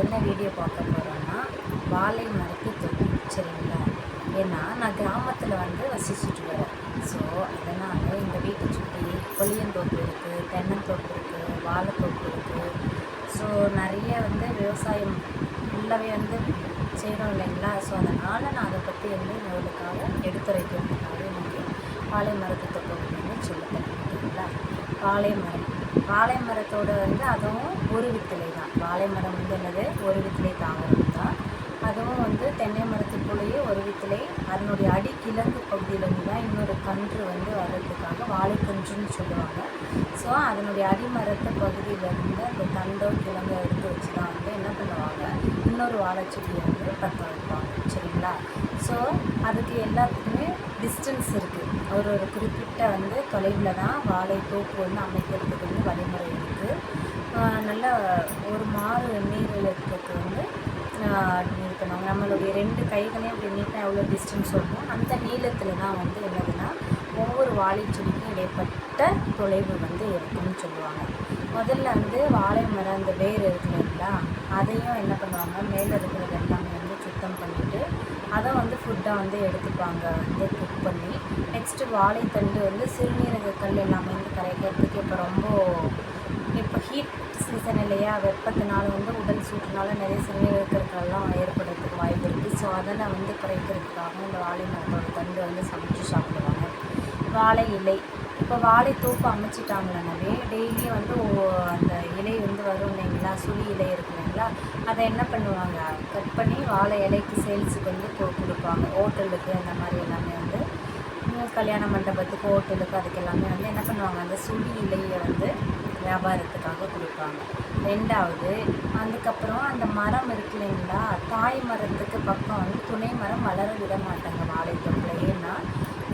என்ன வீடியோ பார்க்க போகிறோன்னா வாழை மரத்து தொகுதி. சரிங்களா? ஏன்னா நான் கிராமத்தில் வசிச்சுட்டு வரேன். ஸோ அதனால் எங்கள் வீட்டை சுற்றி கொளியந்தோப்பு இருக்குது, தென்னந்தோப்பு இருக்குது, வாழைத்தோப்பு இருக்குது. ஸோ நிறைய விவசாயம் ஃபுல்லாகவே செய்கிறோம் இல்லைங்களா? ஸோ அதனால் நான் அதை பற்றி உங்களுக்காக எடுத்துரைக்கிறதுக்காக எனக்கு வாழை மரத்து தொகுதின்னு சொல்லுவேன். ஓகேங்களா? வாழை மரத்தோட அதுவும் ஒரு வித்திலை தான். வாழை மரம் என்னது ஒரு வித்திலை தாவரம் தான். அதுவும் தென்னை மரத்துக்குள்ளேயே ஒரு வித்திலை, அதனுடைய அடிக்கிழங்கு பகுதியிலேருந்து தான் இன்னொரு கன்று வர்றதுக்காக வாழைக்கன்றுன்னு சொல்லுவாங்க. ஸோ அதனுடைய அடிமரத்து பகுதியிலேருந்து அந்த தண்டோ கிழங்கை எடுத்து வச்சு தான் என்ன பண்ணுவாங்க, இன்னொரு வாழைச்செடியை பற்ற வைப்பாங்க. சரிங்களா? ஸோ அதுக்கு எல்லாத்துக்குமே டிஸ்டன்ஸ் இருக்குது. ஒரு குறிப்பிட்ட தொலைவில் தான் வாழை தோப்பு அமைக்கிறதுக்கு வழிமுறை இருக்குது. நல்ல ஒரு மாறு நீரிழப்புக்கு நிறுத்தணும். நம்மளுடைய 2 கைகளையும் அப்படி நீட்டாக எவ்வளோ டிஸ்டன்ஸ் வரணும், அந்த நீளத்தில் தான் என்னதுன்னா ஒவ்வொரு வாழைச்செடிக்கும் இடைப்பட்ட தொலைவு இருக்குன்னு சொல்லுவாங்க. முதல்ல வாழை மரம் அந்த வேர் இருக்குது இல்லைங்களா, அதையும் என்ன பண்ணுவாங்க, மேலே இருக்கிறது எல்லாமே சுத்தம் பண்ணிவிட்டு அதை ஃபுட்டாக எடுத்துப்பாங்க குக் பண்ணி. நெக்ஸ்ட்டு வாழைத்தண்டு சிறுநீரக கல் எல்லாமே கரைக்கிறதுக்கு இப்போ ஹீட் சீசன் இல்லையா, வெப்பத்தினால உடல் சூட்டினால நிறைய சிறுநீரகக்கல்லாம் ஏற்படுறதுக்கு வாய்ப்பு இருக்குது. ஸோ அதெல்லாம் குறைக்கிறதுக்காக இந்த வாழை மரத்தோட தண்டு சமைச்சு சாப்பிடுவாங்க. வாழை இலை, இப்போ வாழை தோப்பு அமைச்சிட்டாங்களானவே டெய்லியும் அந்த இலை வரும் இல்லைங்களா, சுழி இலை இருக்கு இல்லைங்களா, அதை என்ன பண்ணுவாங்க, கட் பண்ணி வாழை இலைக்கு சேல்ஸுக்கு கொடுப்பாங்க. ஹோட்டலுக்கு அந்த மாதிரி எல்லாமே கல்யாண மண்டபத்துக்கு, ஹோட்டலுக்கு, அதுக்கு எல்லாமே என்ன பண்ணுவாங்க, அந்த சுழி இலையை வியாபாரத்துக்காக கொடுப்பாங்க. 2வது, அதுக்கப்புறம் அந்த மரம் இருக்கு இல்லைங்களா, தாய் மரத்துக்கு பக்கம் துணை மரம் வளர விட மாட்டாங்க வாழைத்தோப்பில். ஏன்னா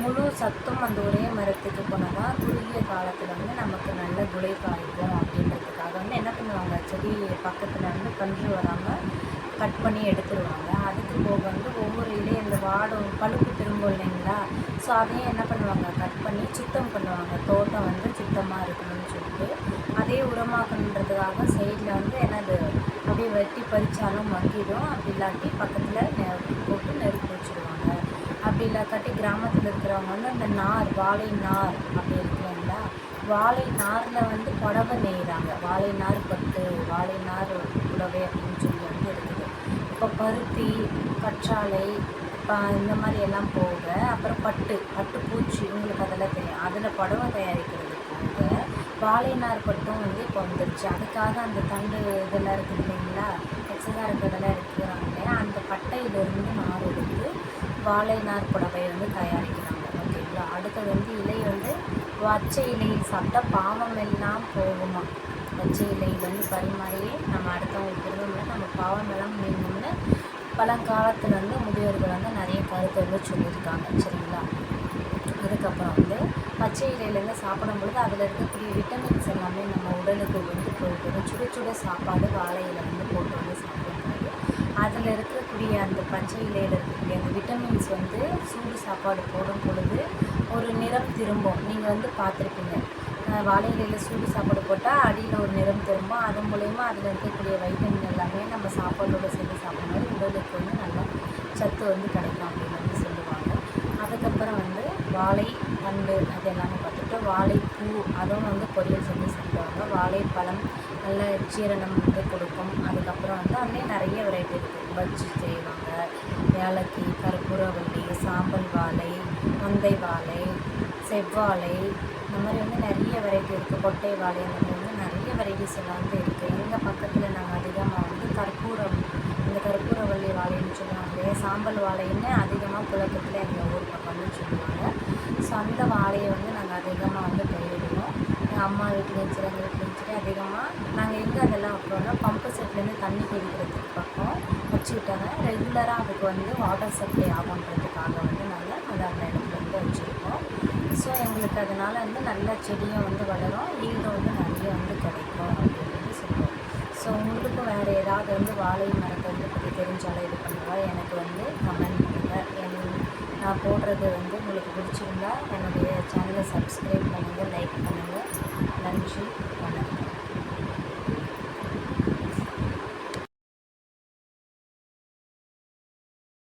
முழு சத்தும் அந்த ஒரே மரத்துக்கு போனால் தான் குறுகிய காலத்தில் நமக்கு நல்ல குலை காய்க்கும் அப்படின்றதுக்காக என்ன பண்ணுவாங்க, செடி பக்கத்தில் கன்று வராமல் கட் பண்ணி எடுத்துருவாங்க. அதுக்கு போக ஒவ்வொரு இலையும் இந்த வாடும் பழுப்பு திரும்பும் இல்லைங்களா, ஸோ அதையும் என்ன பண்ணுவாங்க, கட் பண்ணி சுத்தம் பண்ணுவாங்க. தோட்டம் சுத்தமாக இருக்கணும்னு சொல்லிட்டு அதே உரமாக்கணுன்றதுக்காக சைடில் என்னது அப்படியே வெட்டி பறித்தாலும் மக்கிடும். அப்படி இல்லாட்டி பக்கத்தில் போட்டு நெருப்பு வச்சுருவாங்க. அப்படி இல்லாட்டி கிராமத்தில் இருக்கிறவங்க அந்த நார், வாழை நார் அப்படி இருக்குங்களா, வாழை நாரில் புடவை நெய்கிறாங்க. வாழை நார் பட்டு, வாழை நார் புடவை அப்படின்னு சொல்லி இருக்குது. இப்போ பருத்தி, கற்றாழை, இந்த மாதிரி எல்லாம் போக அப்புறம் பட்டு பூச்சி, உங்களுக்கு அதெல்லாம் தெரியும், அதில் புடவை தயாரிக்கிறது போக வாழை நார் பட்டும் இப்போ வந்துருச்சு. அதுக்காக அந்த தண்டு இதெல்லாம் இருக்குது இல்லைங்களா, எக்ஸஸாக இருக்கிறதெல்லாம் எடுத்துக்கிறாங்க இல்லையா, அந்த பட்டையிலிருந்து நார் எடுத்து வாழை நார் புடவை தயாரிக்கிறாங்க. ஓகேங்களா? அடுத்தது இலை பச்சை இலையில் சாப்பிட்டா பாவம் எல்லாம் போகுமா. பச்சை இலையில் பரிமாறியே நம்ம அடுத்தவங்களுக்கு இருந்தோம்னா நம்ம பாவம் எல்லாம் நீங்கணும்னு பழங்காலத்தில் முதியோர்கள் நிறைய கருத்து சொல்லியிருக்காங்க. சரிங்களா? அதுக்கப்புறம் பச்சை இலையிலேருந்து சாப்பிடும்பொழுது அதில் இருக்கக்கூடிய விட்டமின்ஸ் எல்லாமே நம்ம உடலுக்கு போய்ட்டு சுட சுட சாப்பாடு வாழை இலை போட்டு சாப்பிடும்போது அதில் இருக்கக்கூடிய அந்த பச்சை இலையில் இருக்கக்கூடிய அந்த விட்டமின்ஸ் சூடு சாப்பாடு போடும் பொழுது ஒரு நிறம் திரும்பும். நீங்கள் பார்த்துருப்பீங்க, வாழை இலையில் சூடு சாப்பாடு போட்டால் அடியில் ஒரு நிறம் திரும்பும். அது மூலயமா அதில் இருக்கக்கூடிய வைட்டமின் எல்லாமே நம்ம சாப்பாடோடு சேர்ந்து சாப்பிடும்போது உடலுக்கு நல்லா சத்து கிடைக்கும் அப்படின்னு சொல்லுவாங்க. அதுக்கப்புறம் வாழை தண்டு அது எல்லாமே பார்த்துட்டு வாழைப்பூ அதுவும் பொரியல் செஞ்சு சாப்பிடுவாங்க. வாழைப்பழம் நல்ல ஜீரணம் கொடுக்கும். அதுக்கப்புறம் அதுலேயே நிறைய வெரைட்டி இருக்குது. பஜ்ஜி செய்வாங்க, ஏலக்காய், கற்பூரவள்ளி, சாம்பல் வாழை, மந்தை வாழை, செவ்வாழை, இந்த மாதிரி நிறைய வெரைட்டி இருக்குது. கொட்டை வாழை, அந்த மாதிரி நிறைய வெரைட்டிஸ் எல்லாம் இருக்குது. எங்கள் பக்கத்தில் நாங்கள் அதிகமாக இந்த கற்பூரவள்ளி வாழைன்னு சொல்லுவாங்க இல்லையா, சாம்பல் வாழைன்னு அதிகமாக புழக்கத்தில் எங்கள் ஊர் பக்கம்னு சொல்லுவாங்க. ஸோ அந்த வாழையை நாங்கள் அதிகமாக பயிரிடுவோம். எங்கள் அம்மா வீட்லேயும் சரி, எங்கள் வீட்லேயும் சரி அதிகமாக நாங்கள் எங்கே அதெல்லாம் வைப்போம்னா பம்பு செட்லேருந்து தண்ணி பிடிக்கிறதுக்கு பக்கம் வச்சுக்கிட்டாங்க. ரெகுலராக அதுக்கு வாட்டர் சப்ளை ஆகுன்றதுக்காக நாங்கள் அதை அந்த இடத்துல வச்சுருக்கோம். ஸோ எங்களுக்கு அதனால் நல்ல செடியும் வளரும், ஈல்டும் நிறைய கிடைக்கும் அப்படின்னு சொல்லுவோம். ஸோ உங்களுக்கும் வேறு ஏதாவது வாழை மரத்தை பற்றி தெரிஞ்சாலும் இது பண்ணுவாங்க, எனக்கு கமெண்ட் பண்ணுங்கள். நான் போடுறது உங்களுக்கு பிடிச்சிருந்தா என்னுடைய சேனலை சப்ஸ்கிரைப் பண்ணுங்கள், லைக் பண்ணுங்கள்.